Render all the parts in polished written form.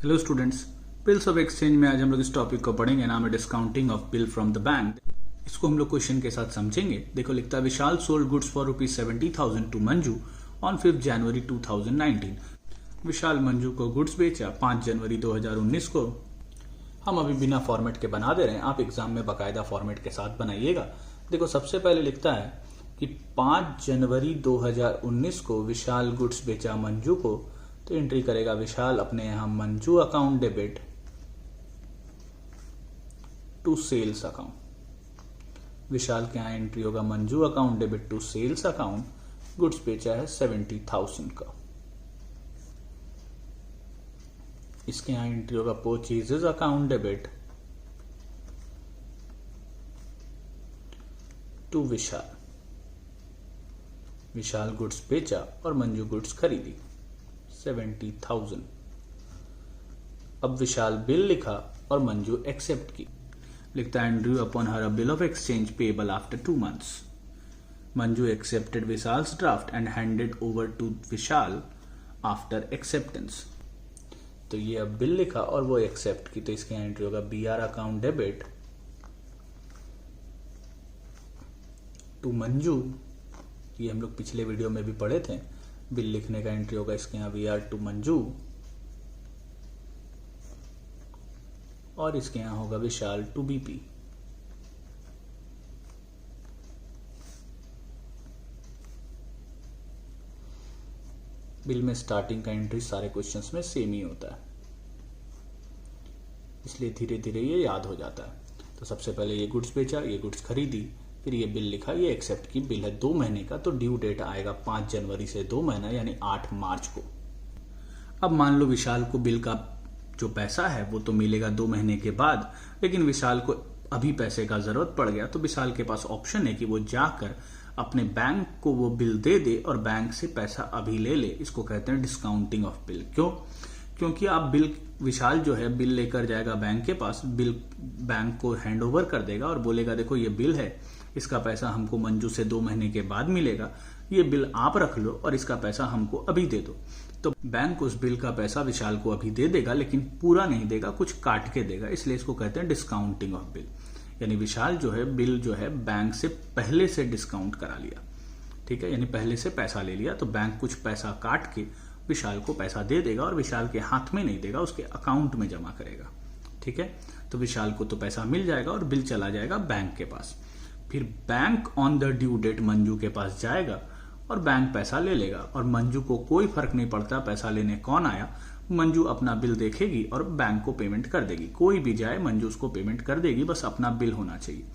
Hello students, bills of exchange में आज हम लोग इस टॉपिक को पढ़ेंगे। नाम है discounting of bill from the bank. इसको हम लोग क्वेश्चन के साथ समझेंगे। देखो, लिखता है Vishal sold goods for ₹70,000 to Manju on 5 January 2019। Vishal Manju को गुड्स बेचा 5 जनवरी 2019 को। हम अभी बिना फॉर्मेट के बना दे रहे हैं, आप एग्जाम में बाकायदा फॉर्मेट के साथ बनाइएगा। देखो, सबसे पहले लिखता है कि 5 जनवरी 2019 को विशाल गुड्स बेचा मंजू को, तो एंट्री करेगा विशाल अपने यहां Manju account debit to sales account. Vishal के यहां एंट्री होगा Manju account debit to sales account. Goods बेचा है 70,000 का। इसके यहां एंट्री होगा purchases account debit to Vishal. Vishal goods बेचा और मंजू गुड्स खरीदी 70,000। अब विशाल बिल लिखा और मंजू एक्सेप्ट की। लिखता है and drew upon her bill of exchange payable after 2 months। Manju accepted Vishal's draft and handed over to Vishal after acceptance. तो ये अब बिल लिखा और वो एक्सेप्ट की, तो इसके एंट्री होगा BR account debit to Manju. ये हम लोग पिछले वीडियो में भी पढ़े थे। बिल लिखने का एंट्री होगा इसके यहां VR टू मंजू और इसके यहां होगा विशाल टू BP। बिल में स्टार्टिंग का एंट्री सारे क्वेश्चंस में सेम ही होता है, इसलिए धीरे धीरे ये याद हो जाता है। तो सबसे पहले ये गुड्स बेचा, ये गुड्स खरीदी, फिर ये बिल लिखा, ये एक्सेप्ट की। बिल है 2 महीने का, तो ड्यू डेट आएगा 5 जनवरी से 2 महीना यानी 8 मार्च को। अब मान लो विशाल को बिल का जो पैसा है वो तो मिलेगा 2 महीने के बाद, लेकिन विशाल को अभी पैसे का जरूरत पड़ गया, तो विशाल के पास ऑप्शन है कि वो जाकर अपने बैंक को वो बिल दे दे और बैंक से पैसा अभी ले ले। इसको कहते हैं डिस्काउंटिंग ऑफ बिल। क्यों? क्योंकि आप बिल, विशाल जो है बिल लेकर जाएगा बैंक के पास, बिल बैंक को हैंड ओवर कर देगा और बोलेगा देखो ये बिल है, इसका पैसा हमको मंजू से 2 महीने के बाद मिलेगा, ये बिल आप रख लो और इसका पैसा हमको अभी दे दो। तो बैंक उस बिल का पैसा विशाल को अभी दे देगा, लेकिन पूरा नहीं देगा, कुछ काट के देगा। इसलिए इसको कहते हैं डिस्काउंटिंग ऑफ बिल। यानी विशाल जो है बिल जो है बैंक से पहले से डिस्काउंट करा लिया, ठीक है, यानी पहले से पैसा ले लिया, तो बैंक कुछ पैसा काट के विशाल को पैसा दे देगा और विशाल के हाथ में नहीं देगा, उसके अकाउंट में जमा करेगा, ठीक है। तो विशाल को तो पैसा मिल जाएगा और बिल चला जाएगा बैंक के पास। फिर bank on the due date Manju के पास जाएगा और बैंक पैसा ले लेगा और मंजू को कोई फर्क नहीं पड़ता पैसा लेने कौन आया। मंजू अपना बिल देखेगी और बैंक को पेमेंट कर देगी। कोई भी जाए मंजू उसको पेमेंट कर देगी, बस अपना बिल होना चाहिए।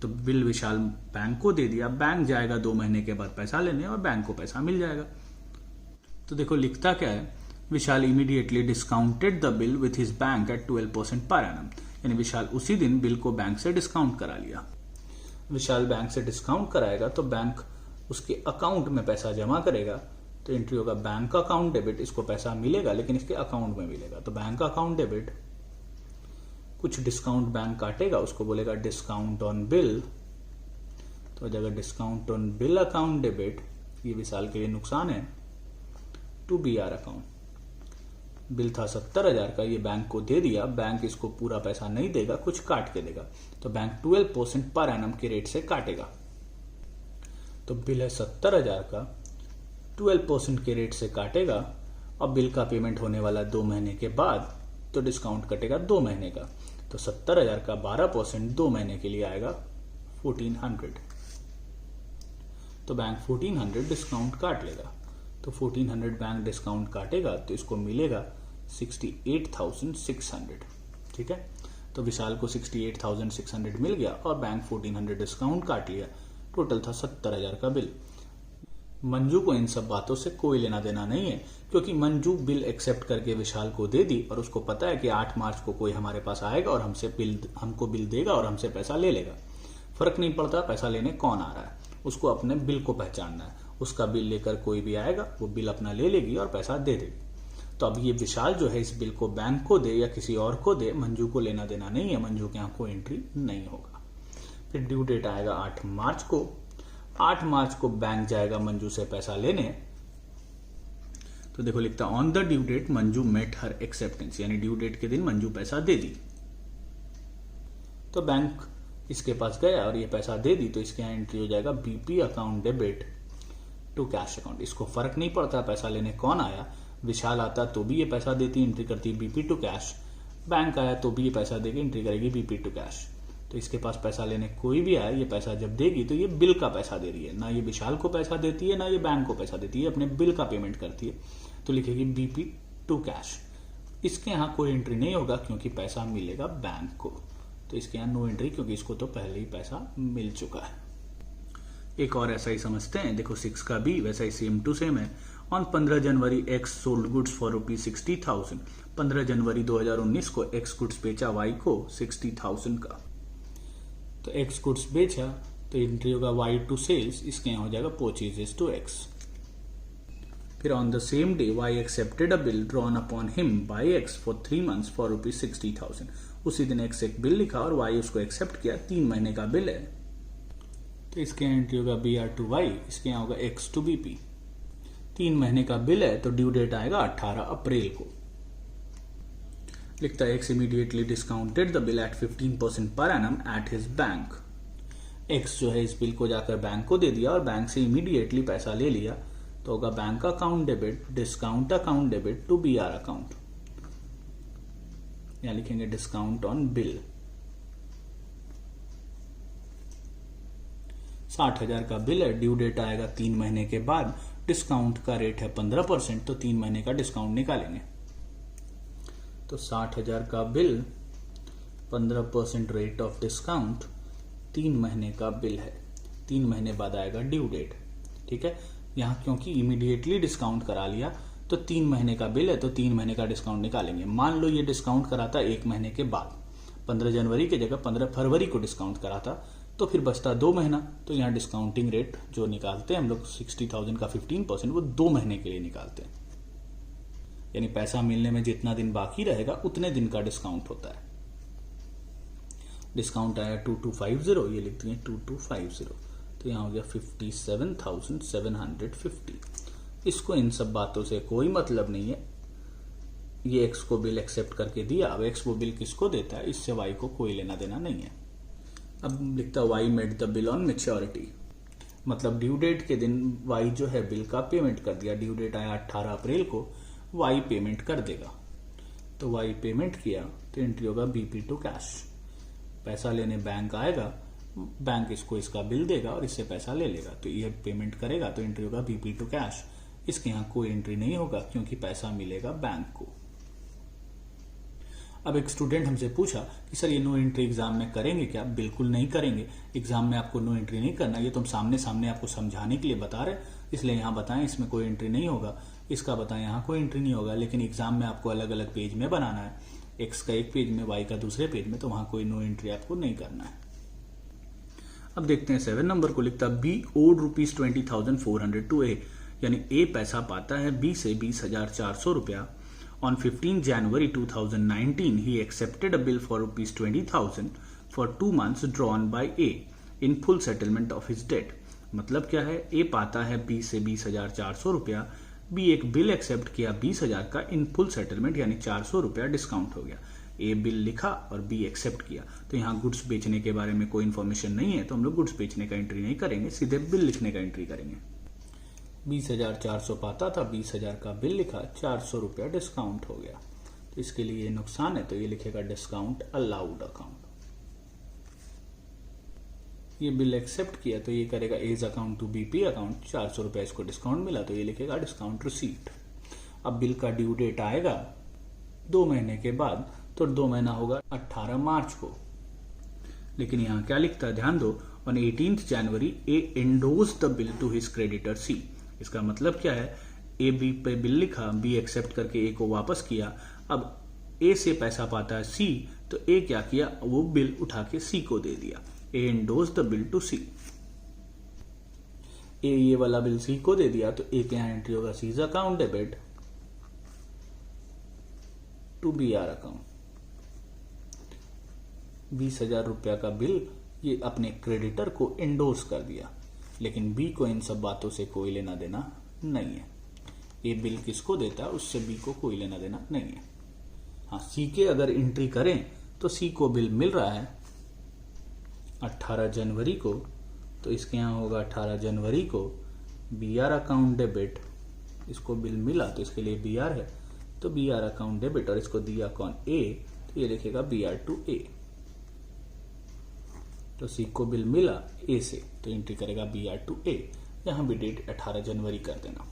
तो बिल विशाल बैंक को दे दिया, बैंक जाएगा 2 महीने के बाद पैसा लेने और बैंक को पैसा मिल जाएगा। तो देखो लिखता क्या है, Vishal immediately discounted the bill with his bank at 12% per annum. यानी विशाल उसी दिन बिल को बैंक से डिस्काउंट करा लिया। विशाल बैंक से डिस्काउंट कराएगा तो बैंक उसके अकाउंट में पैसा जमा करेगा, तो एंट्री होगा बैंक अकाउंट डेबिट। इसको पैसा मिलेगा लेकिन इसके अकाउंट में मिलेगा, तो बैंक अकाउंट डेबिट। कुछ डिस्काउंट बैंक काटेगा, उसको बोलेगा डिस्काउंट ऑन बिल। तो जगह discount on bill account debit, ये विशाल के लिए नुकसान है, टू BR अकाउंट। बिल था 70,000 का, ये बैंक को दे दिया, बैंक इसको पूरा पैसा नहीं देगा, कुछ काट के देगा, तो बैंक 12% पर एनम के रेट से काटेगा। तो बिल है 70,000 का, 12% के रेट से काटेगा। अब बिल का पेमेंट होने वाला 2 महीने के बाद, तो डिस्काउंट कटेगा 2 महीने का। तो 70,000 का 12% 2 महीने के लिए आएगा 1400। तो बैंक 1400 डिस्काउंट काट लेगा, तो 1400 बैंक डिस्काउंट काटेगा, तो इसको मिलेगा 68,600, ठीक है। तो विशाल को 68,600 मिल गया और बैंक 1400 डिस्काउंट काट लिया, टोटल था 70,000 का बिल। मंजू को इन सब बातों से कोई लेना देना नहीं है, क्योंकि मंजू बिल एक्सेप्ट करके विशाल को दे दी और उसको पता है कि 8 मार्च को कोई हमारे पास आएगा और हमको बिल देगा और हमसे पैसा ले लेगा। फर्क नहीं पड़ता पैसा लेने कौन आ रहा है, उसको अपने बिल को पहचानना है। उसका बिल लेकर कोई भी आएगा, वो बिल अपना ले लेगी और पैसा दे देगी। तो अब ये विशाल जो है इस बिल को बैंक को दे या किसी और को दे, मंजू को लेना देना नहीं है, मंजू के यहाँ कोई एंट्री नहीं होगा। फिर ड्यू डेट आएगा 8 मार्च को। 8 मार्च को बैंक जाएगा मंजू से पैसा लेने, तो देखो लिखता on the due date Manju met her acceptance, यानी ड्यू डेट के दिन मंजू पैसा दे दी। तो बैंक इसके पास गया और ये पैसा दे दी, तो इसके यहाँ एंट्री हो जाएगा BP account debit to cash account. इसको फर्क नहीं पड़ता पैसा लेने कौन आया, विशाल आता तो भी ये पैसा देती, एंट्री करती बीपी टू कैश, बैंक आया तो भी ये पैसा देगी, एंट्री करेगी बीपी टू कैश। तो इसके पास पैसा लेने कोई भी आया, ये पैसा जब देगी तो ये बिल का पैसा दे रही है, ना ये विशाल को पैसा देती है ना ये बैंक को पैसा देती है, अपने बिल का पेमेंट करती है। तो लिखेगी बीपी टू कैश। इसके यहाँ कोई एंट्री नहीं होगा क्योंकि पैसा मिलेगा बैंक को, तो इसके यहाँ नो एंट्री क्योंकि इसको तो पहले ही पैसा मिल चुका है। एक और ऐसा ही समझते हैं, देखो 6 का बी वैसा ही सेम टू सेम है। On 15 January x sold goods for ₹60,000। 15 जनवरी 2019 को एक्स गुड्स बेचा वाई को 60,000 का। तो एक्स गुड्स बेचा तो एंट्री होगा वाई टू सेल्स, इसके यहाँ हो जाएगा परचेजेस टू एक्स। फिर on the same day Y accepted a bill drawn upon him by X for 3 months for ₹60,000। उसी दिन एक्स एक बिल लिखा और वाई उसको एक्सेप्ट किया, 3 महीने का बिल है। तो इसके यहाँ एंट्री होगा बी आर टू वाई, इसके यहाँ होगा एक्स टू बीपी। 3 महीने का बिल है तो ड्यू डेट आएगा 18 अप्रैल को। लिखता है x immediately discounted the bill eight 15% per annum at his bank. X जो है इस बिल को जाकर बैंक को दे दिया और बैंक से इमीडिएटली पैसा ले लिया, तो होगा bank account debit discount account debit to B R account. यहां लिखेंगे डिस्काउंट ऑन बिल। 60,000 का बिल है, ड्यू डेट आएगा 3 महीने के बाद, डिस्काउंट का रेट है 15%, तो 3 महीने का डिस्काउंट निकालेंगे। तो 60,000 का बिल, 15% रेट ऑफ डिस्काउंट, 3 महीने का बिल है, 3 महीने बाद आएगा ड्यू डेट। ठीक है, यहां क्योंकि इमीडिएटली डिस्काउंट करा लिया तो 3 महीने का बिल है तो 3 महीने का डिस्काउंट निकालेंगे। मान लो ये डिस्काउंट कराता 1 महीने के बाद, 15 जनवरी की जगह 15 फरवरी को डिस्काउंट कराता, तो फिर बचता 2 महीना। तो यहाँ डिस्काउंटिंग रेट जो निकालते हैं हम लोग 60,000 का 15%, वो 2 महीने के लिए निकालते हैं, यानी पैसा मिलने में जितना दिन बाकी रहेगा उतने दिन का डिस्काउंट होता है। डिस्काउंट आया 2250, ये लिखते हैं 2250, तो यहाँ हो गया 57,750। इसको इन सब बातों से कोई मतलब नहीं है, ये एक्स को बिल एक्सेप्ट करके दिया, अब एक्स वो बिल किसको देता है, इससे वाई को कोई लेना देना नहीं है। अब लिखता Y made the bill on maturity, मतलब ड्यू डेट के दिन वाई जो है बिल का पेमेंट कर दिया। ड्यू डेट आया 18 अप्रैल को, वाई पेमेंट कर देगा, तो वाई पेमेंट किया तो एंट्री होगा बीपी टू कैश। पैसा लेने बैंक आएगा, बैंक इसको इसका बिल देगा और इससे पैसा ले लेगा, तो ये पेमेंट करेगा तो एंट्री होगा बीपी टू कैश। इसके यहाँ कोई एंट्री नहीं होगा क्योंकि पैसा मिलेगा बैंक को। अब एक स्टूडेंट हमसे पूछा कि सर ये नो एंट्री एग्जाम में करेंगे क्या? बिल्कुल नहीं करेंगे, एग्जाम में आपको नो एंट्री नहीं करना, ये तो हम सामने सामने आपको समझाने के लिए बता रहे, इसलिए यहाँ बताएं इसमें कोई एंट्री नहीं होगा, इसका बताएं यहाँ कोई एंट्री नहीं होगा। लेकिन एग्जाम में आपको अलग अलग पेज में बनाना है, एक्स का एक पेज में, वाई का दूसरे पेज में, तो वहां कोई नो एंट्री आपको नहीं करना है। अब देखते हैं 7 नंबर को। लिखता बी ओड ₹20,400 टू ए, यानी ए पैसा पाता है बी से 20,400 रुपया। On 15 January 2019, he accepted a bill for ₹20,000 for 2 months drawn by A in full settlement of his debt। मतलब क्या है, ए पाता है बी से 20,400 रुपया, बी एक बिल एक्सेप्ट किया 20,000 का इन फुल सेटलमेंट, यानी 400 रुपया डिस्काउंट हो गया। ए बिल लिखा और बी एक्सेप्ट किया, तो यहाँ गुड्स बेचने के बारे में कोई इन्फॉर्मेशन नहीं है, तो हम लोग गुड्स बेचने का एंट्री नहीं करेंगे, सीधे बिल लिखने का एंट्री करेंगे। 20,400 पाता था, 20,000 का बिल लिखा, 400 रुपया डिस्काउंट हो गया, तो इसके लिए ये नुकसान है, तो ये लिखेगा डिस्काउंट अलाउड अकाउंट। ये बिल एक्सेप्ट किया तो ये करेगा A's account to BP account, 400 रुपया इसको डिस्काउंट मिला तो ये लिखेगा डिस्काउंट रिसीट। अब बिल का ड्यू डेट आएगा 2 महीने के बाद, तो 2 महीना होगा 18 मार्च को। लेकिन यहाँ क्या लिखता है, ध्यान दो, on 18 January A endorse the bill to his creditor C. इसका मतलब क्या है, ए बी पे बिल लिखा, बी एक्सेप्ट करके ए को वापस किया, अब ए से पैसा पाता है सी, तो ए क्या किया, वो बिल उठा के सी को दे दिया। ए एंडोज द बिल टू सी, ए ये वाला बिल सी को दे दिया, तो ए के यहाँ एंट्री होगा C's account debit to B R account. 20,000 रुपया का बिल ये अपने क्रेडिटर को एंडोर्स कर दिया, लेकिन बी को इन सब बातों से कोई लेना देना नहीं है। ए बिल किसको देता है उससे बी को कोई लेना देना नहीं है। हाँ, सी के अगर एंट्री करें तो सी को बिल मिल रहा है 18 जनवरी को, तो इसके यहाँ होगा 18 जनवरी को बी आर अकाउंट डेबिट, इसको बिल मिला तो इसके लिए बी आर है, तो बी आर अकाउंट डेबिट, और इसको दिया कौन ए, तो ये लिखेगा बी आर टू ए। तो सी को बिल मिला ए से, तो एंट्री करेगा बी आर टू ए, यहां भी डेट 18 जनवरी कर देना।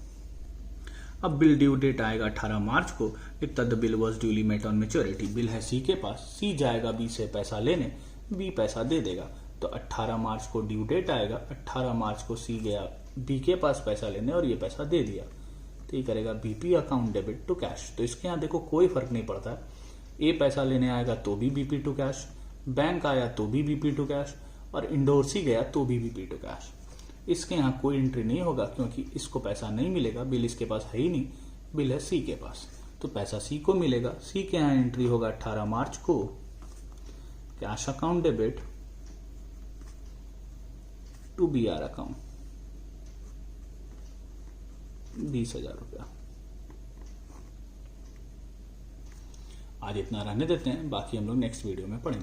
अब बिल ड्यू डेट आएगा 18 मार्च को, लिखता the bill was duly met on maturity. Bill है सी के पास, सी जाएगा बी से पैसा लेने, बी पैसा दे देगा, तो 18 मार्च को ड्यू डेट आएगा, 18 मार्च को सी गया बी के पास पैसा लेने और ये पैसा दे दिया, तो ये करेगा BP account debit to cash. तो इसके यहाँ देखो कोई फर्क नहीं पड़ता है, ए पैसा लेने आएगा तो भी बीपी टू कैश, बैंक आया तो भी बीपी टू कैश, और इंडोर्सी गया तो भी बीपी टू कैश। इसके यहाँ कोई एंट्री नहीं होगा क्योंकि इसको पैसा नहीं मिलेगा, बिल इसके पास है ही नहीं, बिल है सी के पास, तो पैसा सी को मिलेगा। सी के यहाँ एंट्री होगा 18 मार्च को cash account debit to B R account 20,000 रुपया। आज इतना रहने देते हैं, बाकी हम लोग नेक्स्ट वीडियो में पढ़ेंगे।